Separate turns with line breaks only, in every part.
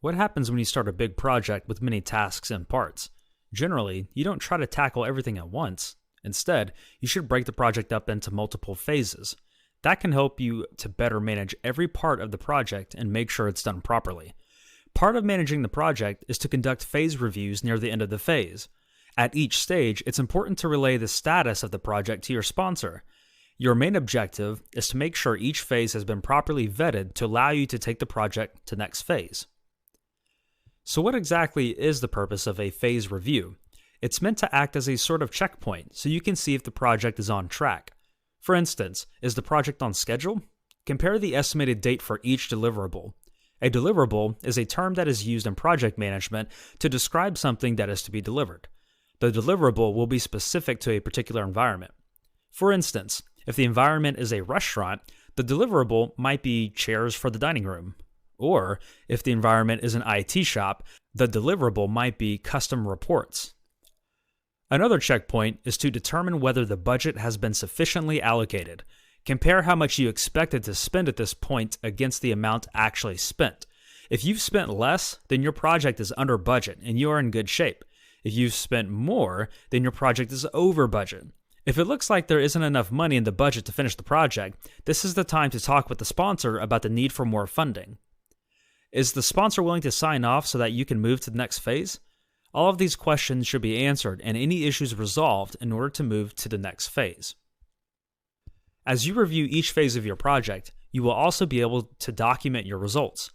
What happens when you start a big project with many tasks and parts? Generally, you don't try to tackle everything at once. Instead, you should break the project up into multiple phases. That can help you to better manage every part of the project and make sure it's done properly. Part of managing the project is to conduct phase reviews near the end of the phase. At each stage, it's important to relay the status of the project to your sponsor. Your main objective is to make sure each phase has been properly vetted to allow you to take the project to the next phase. So what exactly is the purpose of a phase review? It's meant to act as a sort of checkpoint so you can see if the project is on track. For instance, is the project on schedule? Compare the estimated date for each deliverable. A deliverable is a term that is used in project management to describe something that is to be delivered. The deliverable will be specific to a particular environment. For instance, if the environment is a restaurant, the deliverable might be chairs for the dining room. Or, if the environment is an IT shop, the deliverable might be custom reports. Another checkpoint is to determine whether the budget has been sufficiently allocated. Compare how much you expected to spend at this point against the amount actually spent. If you've spent less, then your project is under budget and you are in good shape. If you've spent more, then your project is over budget. If it looks like there isn't enough money in the budget to finish the project, this is the time to talk with the sponsor about the need for more funding. Is the sponsor willing to sign off so that you can move to the next phase? All of these questions should be answered and any issues resolved in order to move to the next phase. As you review each phase of your project, you will also be able to document your results.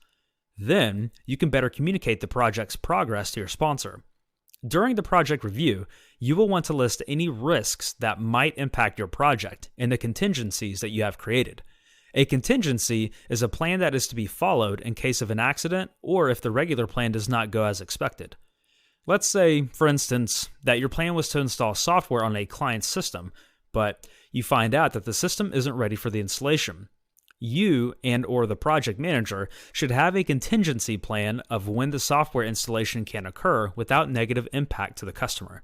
Then, you can better communicate the project's progress to your sponsor. During the project review, you will want to list any risks that might impact your project and the contingencies that you have created. A contingency is a plan that is to be followed in case of an accident or if the regular plan does not go as expected. Let's say, for instance, that your plan was to install software on a client's system, but you find out that the system isn't ready for the installation. You and/or the project manager should have a contingency plan of when the software installation can occur without negative impact to the customer.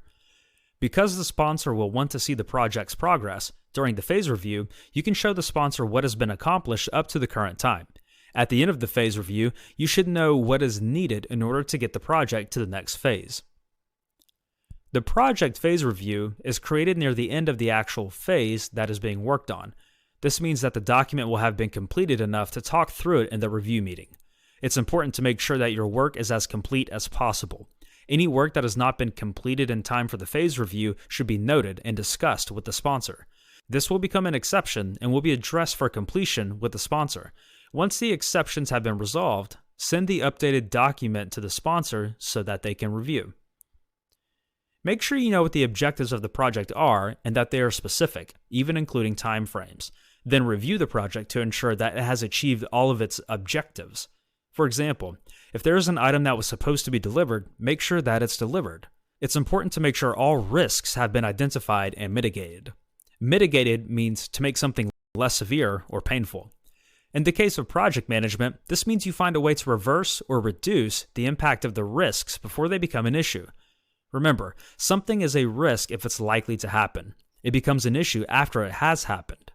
Because the sponsor will want to see the project's progress, during the phase review, you can show the sponsor what has been accomplished up to the current time. At the end of the phase review, you should know what is needed in order to get the project to the next phase. The project phase review is created near the end of the actual phase that is being worked on. This means that the document will have been completed enough to talk through it in the review meeting. It's important to make sure that your work is as complete as possible. Any work that has not been completed in time for the phase review should be noted and discussed with the sponsor. This will become an exception and will be addressed for completion with the sponsor. Once the exceptions have been resolved, send the updated document to the sponsor so that they can review. Make sure you know what the objectives of the project are and that they are specific, even including time frames. Then review the project to ensure that it has achieved all of its objectives. For example, if there is an item that was supposed to be delivered, make sure that it's delivered. It's important to make sure all risks have been identified and mitigated. Mitigated means to make something less severe or painful. In the case of project management, this means you find a way to reverse or reduce the impact of the risks before they become an issue. Remember, something is a risk if it's likely to happen. It becomes an issue after it has happened.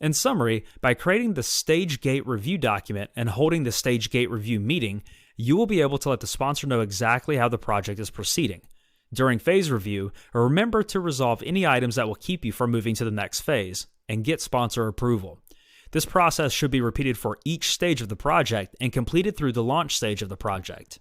In summary, by creating the stage gate review document and holding the stage gate review meeting, you will be able to let the sponsor know exactly how the project is proceeding. During phase review, remember to resolve any items that will keep you from moving to the next phase and get sponsor approval. This process should be repeated for each stage of the project and completed through the launch stage of the project.